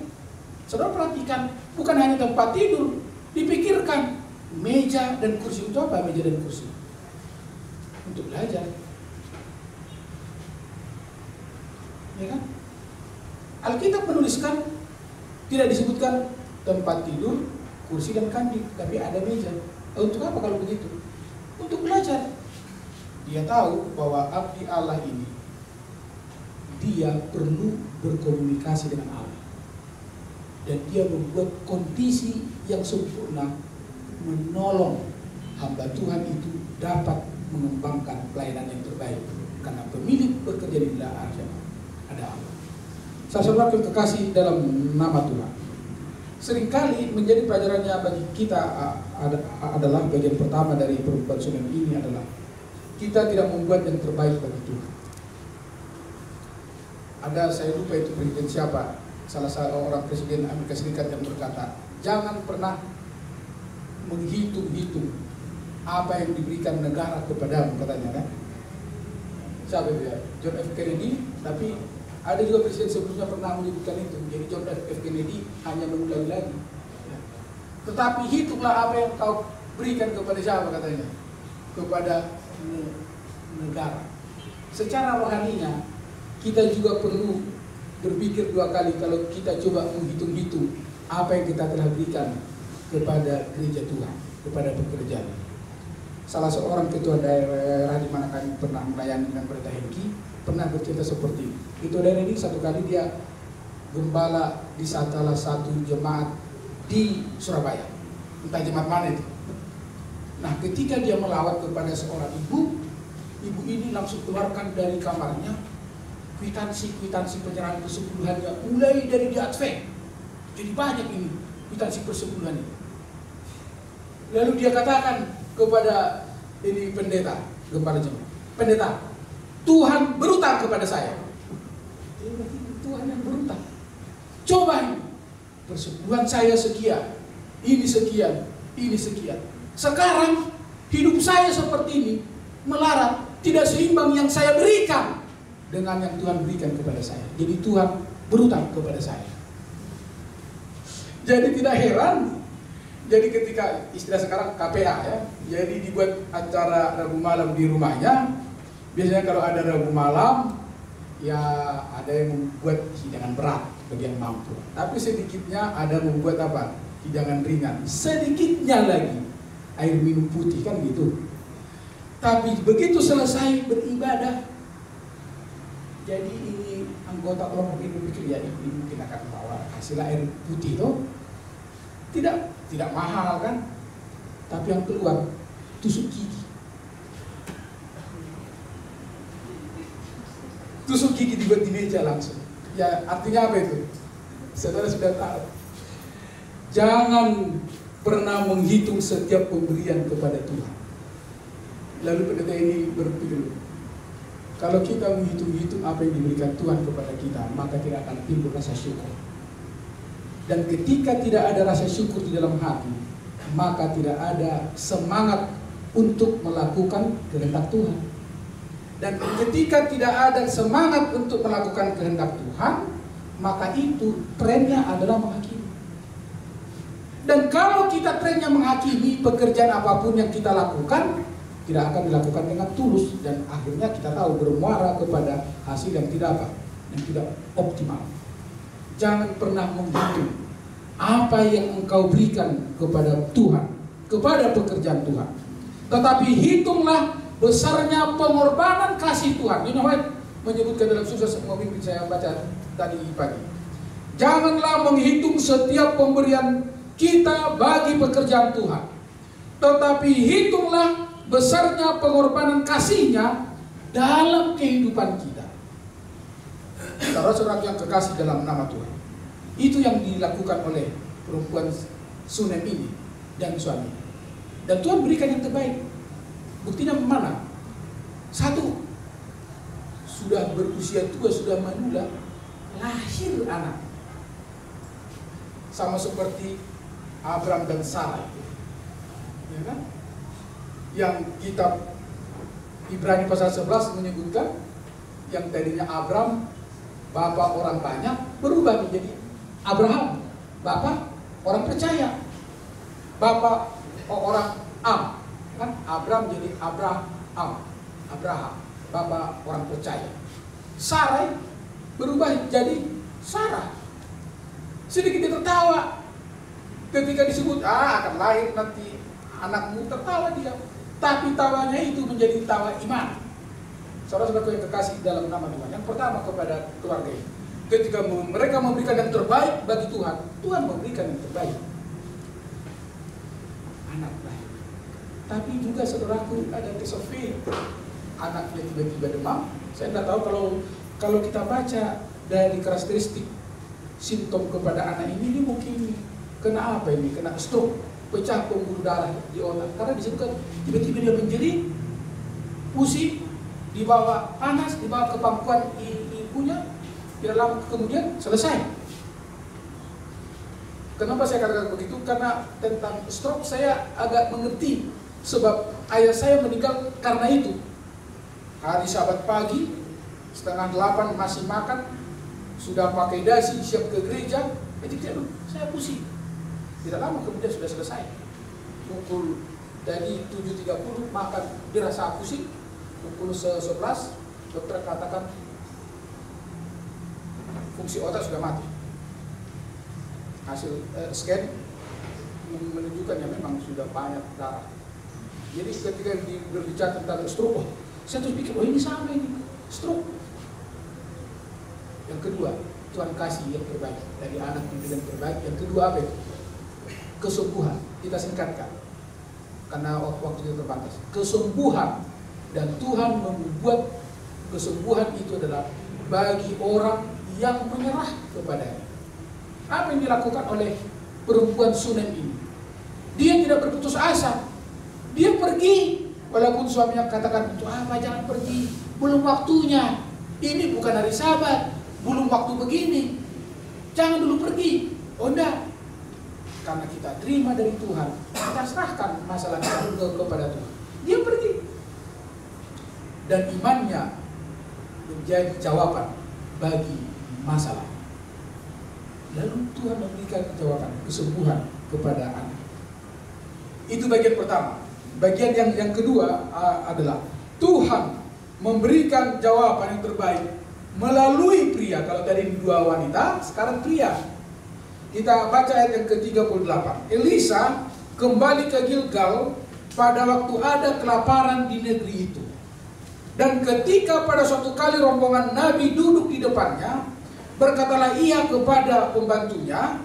A: Saudara perhatikan, bukan hanya tempat tidur, dipikirkan meja dan kursi. Untuk apa meja dan kursi? Untuk belajar, ya kan? Alkitab menuliskan, tidak disebutkan tempat tidur, kursi dan kandil, tapi ada meja. Untuk apa kalau begitu? Untuk belajar. Dia tahu bahwa abdi Allah ini, dia perlu berkomunikasi dengan Allah, dan dia membuat kondisi yang sempurna menolong hamba Tuhan itu dapat mengembangkan pelayanan yang terbaik, karena pemilik bekerja di dalam ada Allah. Saudara kekasih dalam nama Tuhan, seringkali menjadi pelajarannya bagi kita adalah bagian pertama dari perempuan Sunem ini adalah kita tidak membuat yang terbaik bagi Tuhan. Ada, saya lupa itu presiden siapa, salah satu orang presiden Amerika Serikat yang berkata, jangan pernah menghitung-hitung apa yang diberikan negara kepadamu, katanya kan. Siapa itu ya? John F. Kennedy. Tapi ada juga presiden sebelumnya pernah menyebutkan itu. Jadi John F. Kennedy hanya mengulangi lagi. Tetapi hitunglah apa yang kau berikan kepada siapa, katanya, kepada negara. Secara rohaninya kita juga perlu berpikir dua kali kalau kita coba menghitung-hitung apa yang kita telah berikan kepada gereja Tuhan, kepada pekerjaan. Salah seorang ketua daerah di mana kami pernah melayani dengan Pendeta Hengki pernah bercerita seperti ini. Ketua daerah ini satu kali dia gembala di salah satu jemaat di Surabaya, entah jemaat mana itu. Nah, ketika dia melawat kepada seorang ibu ini langsung keluarkan dari kamarnya kwitansi penyerahan persepuluhannya, mulai dari di Advent. Jadi banyak ini kwitansi persepuluhan ini. Lalu dia katakan kepada ini pendeta, gembala jemaat, pendeta, Tuhan berutang kepada saya. Tuhan yang berutang. Coba ini, persepuluhan saya sekian, ini sekian, ini sekian. Sekarang hidup saya seperti ini, melarat, tidak seimbang yang saya berikan dengan yang Tuhan berikan kepada saya. Jadi Tuhan berutang kepada saya. Jadi tidak heran, jadi ketika istilah sekarang KPA ya, jadi dibuat acara Rabu malam di rumahnya. Biasanya kalau ada Rabu malam, ya ada yang membuat hidangan berat bagi yang mampu. Tapi sedikitnya ada membuat apa? Hidangan ringan. Sedikitnya lagi air minum putih, kan gitu. Tapi begitu selesai beribadah, jadi ini anggota kelompok ini pikir ya ini mungkin akan bawa hasil air putih itu tidak mahal kan, tapi yang keluar tusuk gigi. Tusuk gigi dibuat di meja langsung. Ya artinya apa itu? Saudara sudah tahu. Jangan pernah menghitung setiap pemberian kepada Tuhan. Lalu pendeta ini berpikir, kalau kita menghitung-hitung apa yang diberikan Tuhan kepada kita, maka tidak akan timbul rasa syukur. Dan ketika tidak ada rasa syukur di dalam hati, maka tidak ada semangat untuk melakukan kehendak Tuhan. Dan ketika tidak ada semangat untuk melakukan kehendak Tuhan, maka itu trennya adalah menghakimi. Dan kalau kita trennya menghakimi, pekerjaan apapun yang kita lakukan tidak akan dilakukan dengan tulus, dan akhirnya kita tahu bermuara kepada hasil yang tidak optimal. Jangan pernah menghitung apa yang engkau berikan kepada Tuhan, kepada pekerjaan Tuhan, tetapi hitunglah besarnya pengorbanan kasih Tuhan. Ini menyebutkan dalam Sukses Memimpin saya baca tadi pagi. Janganlah menghitung setiap pemberian kita bagi pekerjaan Tuhan, tetapi hitunglah besarnya pengorbanan kasih-Nya dalam kehidupan kita. Saudara-saudara yang kekasih dalam nama Tuhan, itu yang dilakukan oleh perempuan Sunem ini dan suami. Dan Tuhan berikan yang terbaik. Buktinya mana? Satu, sudah berusia tua, sudah manula, lahir anak. Sama seperti Abraham dan Sarah, ya kan? Yang kitab Ibrani pasal 11 menyebutkan yang tadinya Abraham bapak orang banyak berubah menjadi Abraham, bapak orang percaya, bapak orang Am, kan? Abraham jadi Abraham, bapak orang percaya. Sarai berubah jadi Sarah. Sedikit dia tertawa ketika disebut akan lahir nanti anakmu, tertawa dia. Tapi tawanya itu menjadi tawa iman. Saudara-saudaraku yang kekasih dalam nama Tuhan, yang pertama kepada keluarga ini, ketika mereka memberikan yang terbaik bagi Tuhan, Tuhan memberikan yang terbaik. Anak baik. Tapi juga saudaraku ada Tesofi, anaknya tiba-tiba demam. Saya tidak tahu kalau kita baca dari karakteristik simptom kepada anak ini mungkin kena apa ini? Kena stroke, pecah pembuluh darah di otak. Karena disebutkan tiba-tiba dia menjerit, pusing, dibawa panas, dibawa ke pangkuan ibunya, tidak lama kemudian selesai. Kenapa saya katakan begitu? Karena tentang stroke saya agak mengerti, sebab ayah saya meninggal karena itu. Hari Sabat pagi, 7:30 masih makan, sudah pakai dasi, siap ke gereja, saya pusing. Tidak lama kemudian sudah selesai. Pukul dari 7.30 makan, dirasa pusing. Pukul 11 dokter katakan fungsi otak sudah mati. Hasil scan menunjukkan yang memang sudah banyak darah. Jadi ketika berbicara tentang stroke, saya terus pikir, oh ini sama ini, stroke. Yang kedua, Tuhan kasih yang terbaik dari anak yang terbaik. Yang kedua apa itu? Kesembuhan. Kita singkatkan karena waktu kita terbatas. Kesembuhan, dan Tuhan membuat kesembuhan itu adalah bagi orang yang menyerah kepadanya. Apa yang dilakukan oleh perempuan Sunem ini? Dia tidak berputus asa. Dia pergi, walaupun suaminya katakan, untuk apa jangan pergi, belum waktunya. Ini bukan hari Sabat, belum waktu begini. Jangan dulu pergi. Oh enggak. Karena kita terima dari Tuhan, kita serahkan masalah kita kepada Tuhan. Dia pergi. Dan imannya menjadi jawaban bagi masalah. Lalu Tuhan memberikan jawaban, kesembuhan kepada anak. Itu bagian pertama. Bagian yang kedua adalah Tuhan memberikan jawaban yang terbaik melalui pria. Kalau tadi dua wanita, sekarang pria. Kita baca ayat yang ke-38. Elisa kembali ke Gilgal pada waktu ada kelaparan di negeri itu. Dan ketika pada suatu kali rombongan Nabi duduk di depannya, berkatalah ia kepada pembantunya,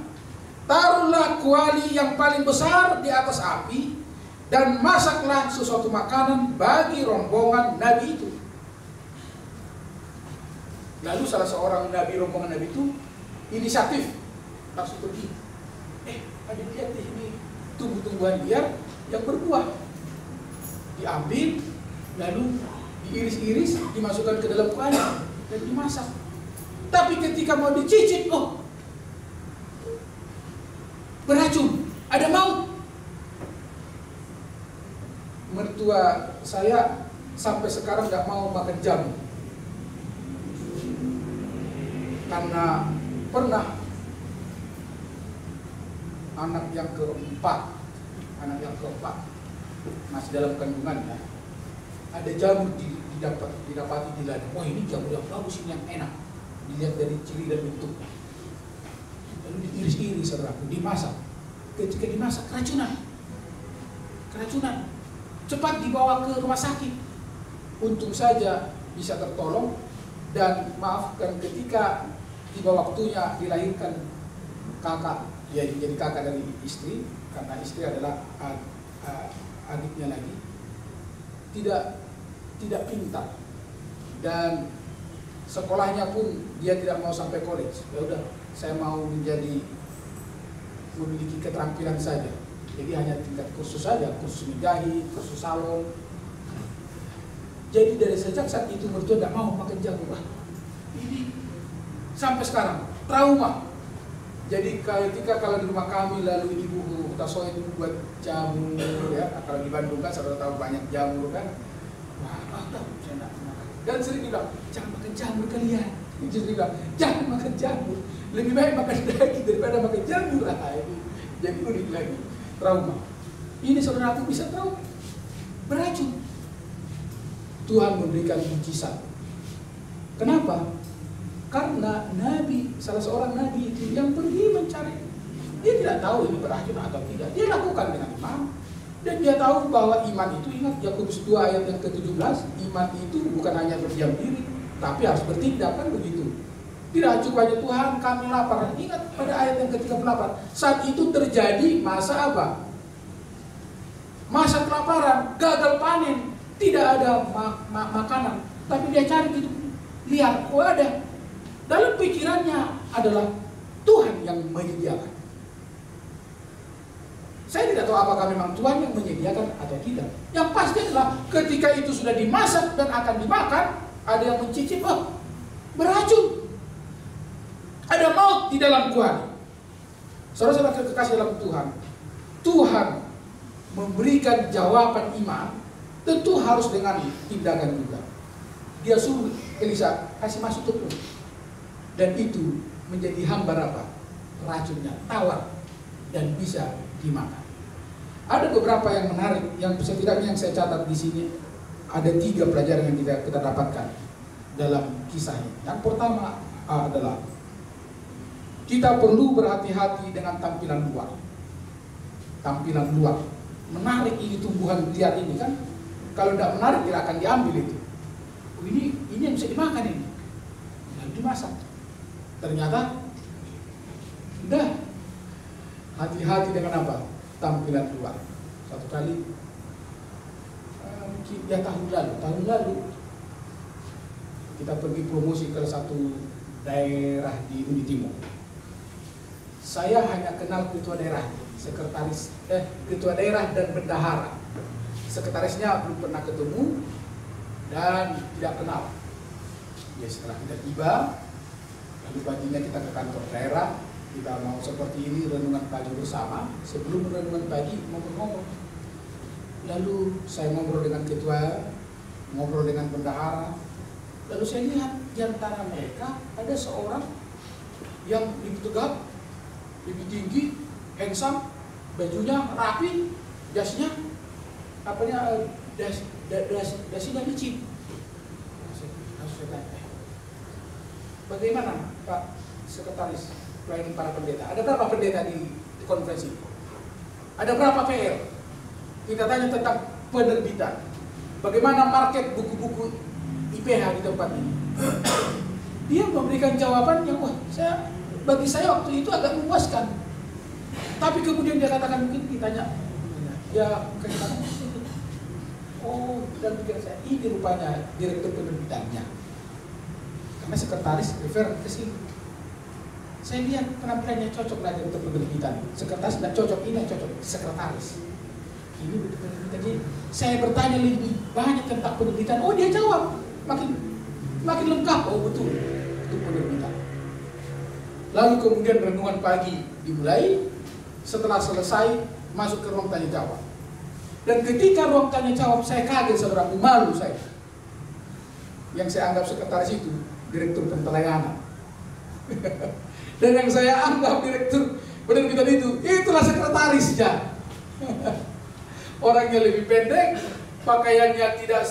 A: taruhlah kuali yang paling besar di atas api, dan masaklah sesuatu makanan bagi rombongan Nabi itu. Lalu salah seorang Nabi, rombongan Nabi itu inisiatif, langsung pergi. Ada lihat ini tumbuh-tumbuhan liar yang berbuah. Diambil, lalu diiris-iris, dimasukkan ke dalam kuali dan dimasak. Tapi ketika mau dicicip, beracun, ada maut. Mertua saya sampai sekarang nggak mau makan jamu karena pernah anak yang keempat masih dalam kandungan ya, ada jamu didapati di ladang. Wah, ini jamu yang bagus, ini yang enak, dilihat dari ciri dan bentuknya. Lalu diiris-iris, saudaraku, dimasak. Ketika dimasak, keracunan, cepat dibawa ke rumah sakit. Untung saja bisa tertolong, dan maafkan ketika tiba waktunya dilahirkan kakak, ya jadi kakak dari istri, karena istri adalah adiknya lagi, tidak pintar, dan sekolahnya pun dia tidak mau sampai college. Ya udah, saya mau memiliki keterampilan saja. Jadi hanya tingkat kursus saja, kursus menjahit, kursus salon. Jadi dari sejak saat itu mertua tidak mau makan jamu. Ini sampai sekarang trauma. Jadi ketika kalau di rumah kami lalu ibu tasoin buat jamu ya, kalau di Bandung kan saudara tahu banyak jamu kan. Wah, saya tidak makan. Dan sering bilang, jangan makan jamur kalian. Jadi bilang, jangan makan jamur. Lebih baik makan daging daripada makan jamur. Jadi unik lagi. Trauma. Ini saudara aku bisa trauma. Beracun. Tuhan memberikan mujizat. Kenapa? Karena Nabi, salah seorang Nabi itu yang pergi mencari. Dia tidak tahu ini beracun atau tidak. Dia lakukan dengan iman. Dan dia tahu bahwa iman itu, ingat Yakobus 2 ayat yang ke-17, iman itu bukan hanya berdiam diri, tapi harus bertindak, kan begitu. Tidak cukup hanya Tuhan kami lapar. Ingat pada ayat yang ke-38, saat itu terjadi masa apa? Masa kelaparan, gagal panen, tidak ada makanan. Tapi dia cari gitu, lihat, kok ada. Dalam pikirannya adalah Tuhan yang menyediakan. Saya tidak tahu apakah memang Tuhan yang menyediakan atau tidak. Yang pasti adalah ketika itu sudah dimasak dan akan dimakan, ada yang mencicip, beracun. Ada maut di dalam kuali. Saudara-saudara kekasih dalam Tuhan, Tuhan memberikan jawaban iman, tentu harus dengan tindakan juga. Dia suruh Elisa kasih masuk tepung, dan itu menjadi hambar apa? Racunnya, tawar, dan bisa dimakan. Ada beberapa yang menarik, yang setidaknya yang saya catat di sini ada 3 pelajaran yang kita dapatkan dalam kisah ini. Yang pertama adalah kita perlu berhati-hati dengan tampilan luar. Tampilan luar. Menarik ini tumbuhan liar ini kan. Kalau tidak menarik tidak akan diambil itu. Oh, ini yang bisa dimakan ini. Lalu dimasak. Ternyata udah. Hati-hati dengan apa? Tampilan luar. Satu kali mungkin ya tahun lalu kita pergi promosi ke satu daerah di Uni Timur. Saya hanya kenal ketua daerah, ketua daerah dan bendahara. Sekretarisnya belum pernah ketemu dan tidak kenal. Ya setelah kita tiba, lalu paginya kita ke kantor daerah, kita mau seperti ini renungan pagi bersama. Sebelum renungan pagi ngobrol-ngobrol. Lalu saya ngobrol dengan ketua, ngobrol dengan bendahara. Lalu saya lihat di antara mereka ada seorang yang lebih tegap, lebih tinggi, handsome, bajunya rapi, jasnya dasinya licin. Saya tanya, bagaimana Pak Sekretaris pelayanan para pendeta? Ada berapa pendeta di konferensi? Ada berapa PR? Kita tanya tentang penerbitan. Bagaimana market buku-buku IPH di tempat ini? Dia memberikan jawaban yang bagi saya waktu itu agak memuaskan. Tapi kemudian dia katakan, mungkin ditanya, ya katakan, oh, dan pikir saya ini rupanya direktur penerbitannya. Karena sekretaris refer ke sini. Saya lihat penampilannya cocok lah direktur penerbitan. Sekretaris tidak cocok, ini yang cocok sekretaris. Ini penerbitan. Jadi saya bertanya lebih banyak tentang penerbitan. Oh, dia jawab makin lengkap. Oh, betul, itu penerbitan. Lalu kemudian renungan pagi dimulai. Setelah selesai masuk ke ruang tanya jawab. Dan ketika ruang tanya jawab saya kaget, saudaraku, malu saya. Yang saya anggap sekretaris itu direktur pelayanan. Dan yang saya anggap direktur penerbitan itulah sekretarisnya. Orangnya lebih pendek, pakaiannya tidak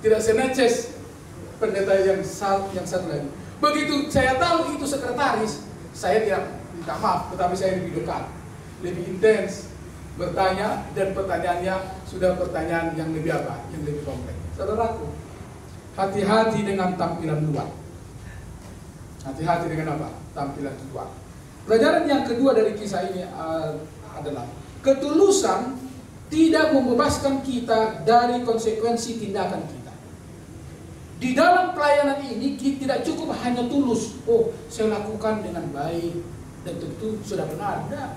A: tidak seneces pendeta yang satu lagi. Begitu saya tahu itu sekretaris, saya tidak minta maaf, tetapi saya lebih dekat, lebih intens bertanya, dan pertanyaannya sudah pertanyaan yang lebih yang lebih kompleks. Saudaraku, hati-hati dengan tampilan luar. Hati-hati dengan apa? Tampilan luar. Pelajaran yang kedua dari kisah ini adalah ketulusan tidak membebaskan kita dari konsekuensi tindakan kita. Di dalam pelayanan ini kita tidak cukup hanya tulus. Oh, saya lakukan dengan baik dan tentu sudah benar. Tidak.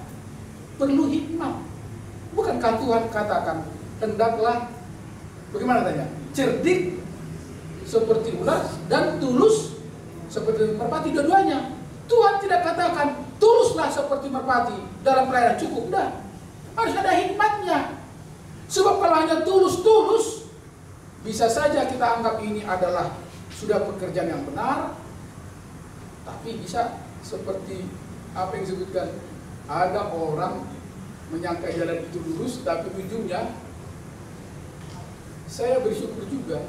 A: Perlu hikmat. Bukankah Tuhan katakan, hendaklah bagaimana tanya? Cerdik seperti ular dan tulus seperti merpati, dua-duanya. Tuhan tidak katakan tuluslah seperti merpati dalam pelayanan, cukup. Tidak. Harus ada hikmatnya. Sebab kalau hanya tulus-tulus, bisa saja kita anggap ini adalah sudah pekerjaan yang benar, tapi bisa seperti apa yang disebutkan, ada orang menyangka jalan itu lurus, tapi ujungnya. Saya bersyukur juga,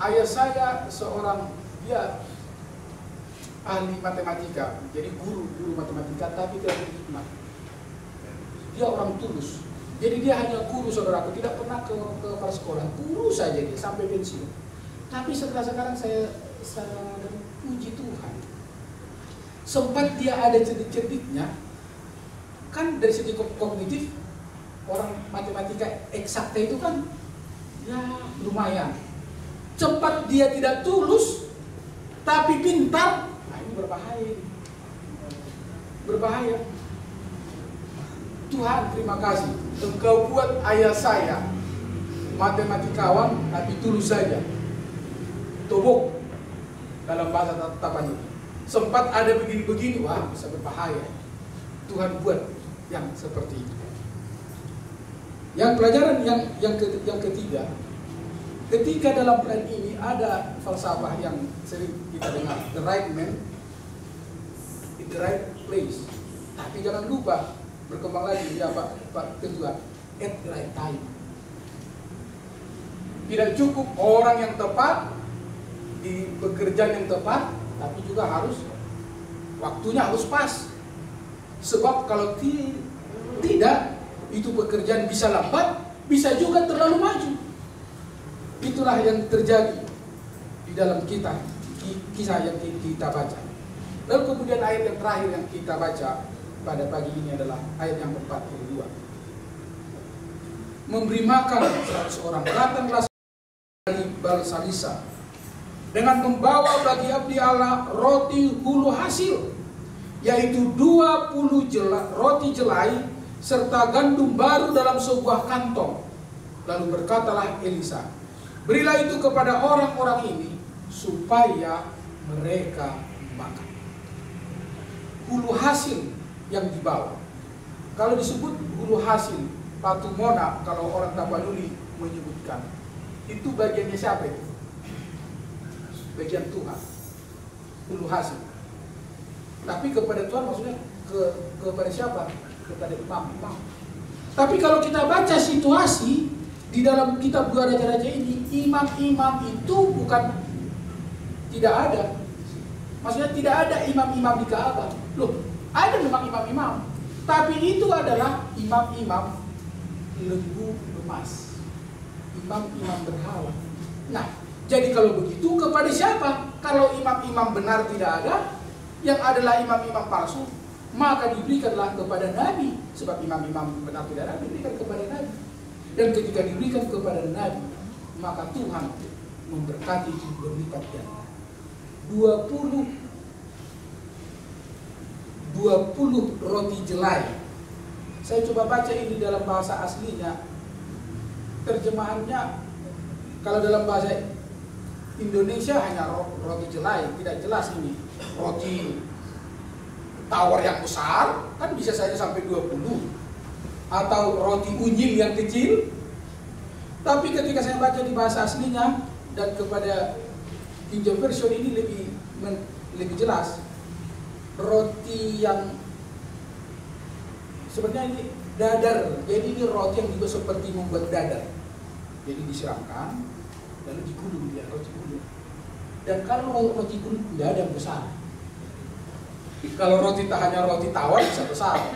A: ayah saya seorang, dia ahli matematika, jadi guru matematika, tapi tidak berhikmat. Dia orang tulus. Jadi dia hanya guru, saudaraku, tidak pernah ke sekolah, guru saja dia sampai pensiun. Tapi sekarang saya puji Tuhan, sempat dia ada cerdik-cerdiknya, kan dari segi kognitif, orang matematika eksakta itu kan ya lumayan. Sempat dia tidak tulus, tapi pintar, nah ini berbahaya. Berbahaya. Tuhan, terima kasih, Engkau buat ayah saya matematikawan, tapi tulus saja. Tobok dalam bahasa tatapan itu. Sempat ada begini-begini, wah bisa berbahaya. Tuhan buat yang seperti itu. Yang pelajaran yang ketiga, ketika dalam plan ini ada falsafah yang sering kita dengar, the right man in the right place. Tapi jangan lupa, berkembang lagi ya Pak Ketua, at the right time. Tidak cukup orang yang tepat di pekerjaan yang tepat, tapi juga harus waktunya harus pas. Sebab kalau tidak, itu pekerjaan bisa lambat, bisa juga terlalu maju. Itulah yang terjadi di dalam kisah yang kita baca. Lalu kemudian ayat yang terakhir yang kita baca pada pagi ini adalah ayat yang ke-42. Memberi makan 100 orang, datanglah dari Balsalisa dengan membawa bagi abdi Allah roti hulu hasil, yaitu 20 roti jelai serta gandum baru dalam sebuah kantong. Lalu berkatalah Elisa, berilah itu kepada orang-orang ini supaya mereka makan. Hulu hasil yang dibawa. Kalau disebut hulu hasil, patumona kalau orang Tapanuli menyebutkan, itu bagiannya siapa itu? Bagian Tuhan. Hulu hasil. Tapi kepada Tuhan maksudnya kepada siapa? Kepada imam-imam. Tapi kalau kita baca situasi di dalam kitab 2 Raja-Raja ini, imam-imam itu bukan tidak ada. Maksudnya tidak ada imam-imam di Ka'bah. Loh, ada memang imam-imam. Tapi itu adalah imam-imam lembu emas. Imam-imam berhala. Nah, jadi kalau begitu kepada siapa? Kalau imam-imam benar tidak ada, yang adalah imam-imam palsu, maka diberikanlah kepada Nabi. Sebab imam-imam benar tidak ada, diberikan kepada Nabi. Dan ketika diberikan kepada Nabi, maka Tuhan memberkati itu berlipat ganda. 20 roti jelai. Saya coba baca ini dalam bahasa aslinya. Terjemahannya kalau dalam bahasa Indonesia hanya roti jelai, tidak jelas ini. Roti tawar yang besar kan bisa saja sampai 20, atau roti unyil yang kecil. Tapi ketika saya baca di bahasa aslinya dan kepada King James Version ini lebih jelas. Roti yang sebenarnya ini dadar. Jadi ini roti yang juga seperti membuat dadar. Jadi disiramkan lalu digulung dia, roti gulung. Dan kalau roti gulung tidak ada yang besar. Kalau roti tak hanya roti tawar bisa besar.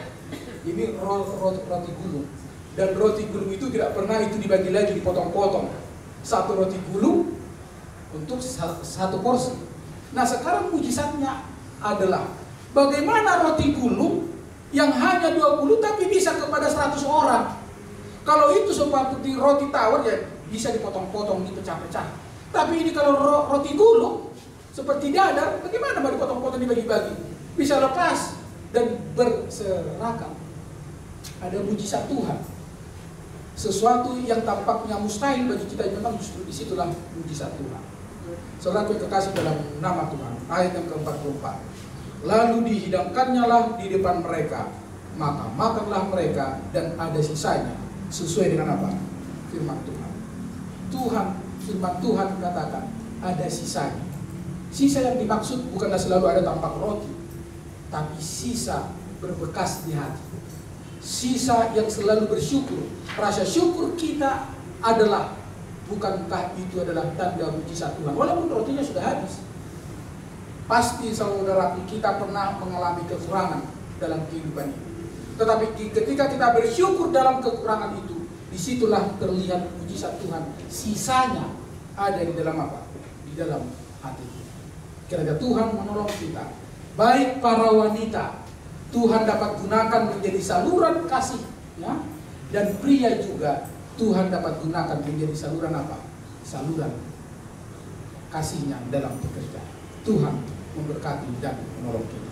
A: Ini roti gulung. Dan roti gulung itu tidak pernah itu dibagi lagi, dipotong-potong. Satu roti gulung untuk satu porsi. Nah sekarang mujizatnya adalah bagaimana roti gulung yang hanya 20 tapi bisa kepada 100 orang. Kalau itu seperti roti tawar ya bisa dipotong-potong, dipecah-pecah. Tapi ini kalau roti gulung seperti dadar, bagaimana mau dipotong-potong, dibagi-bagi? Bisa lepas dan berserakan. Ada mujizat Tuhan. Sesuatu yang tampaknya mustahil bagi kita, memang justru disitulah mujizat Tuhan. Saudaraku yang kekasih dalam nama Tuhan, ayat yang ke-44. Lalu dihidangkannya lah di depan mereka, maka makanlah mereka dan ada sisanya, sesuai dengan apa? Firman Tuhan. Firman Tuhan katakan ada sisanya. Sisa yang dimaksud bukanlah selalu ada tampak roti, tapi sisa berbekas di hati. Sisa yang selalu bersyukur. Rasa syukur kita adalah, bukankah itu adalah tanda mujizat Tuhan? Walaupun rotinya sudah habis. Pasti saudara kita pernah mengalami kekurangan dalam kehidupan ini. Tetapi ketika kita bersyukur dalam kekurangan itu, disitulah terlihat mujizat Tuhan. Sisanya ada di dalam apa? Di dalam hati kita. Kiranya Tuhan menolong kita. Baik para wanita, Tuhan dapat gunakan menjadi saluran kasih, ya? Dan pria juga Tuhan dapat gunakan menjadi saluran apa? Saluran kasihnya dalam pekerjaan. Tuhan memberkati dan menolong kita.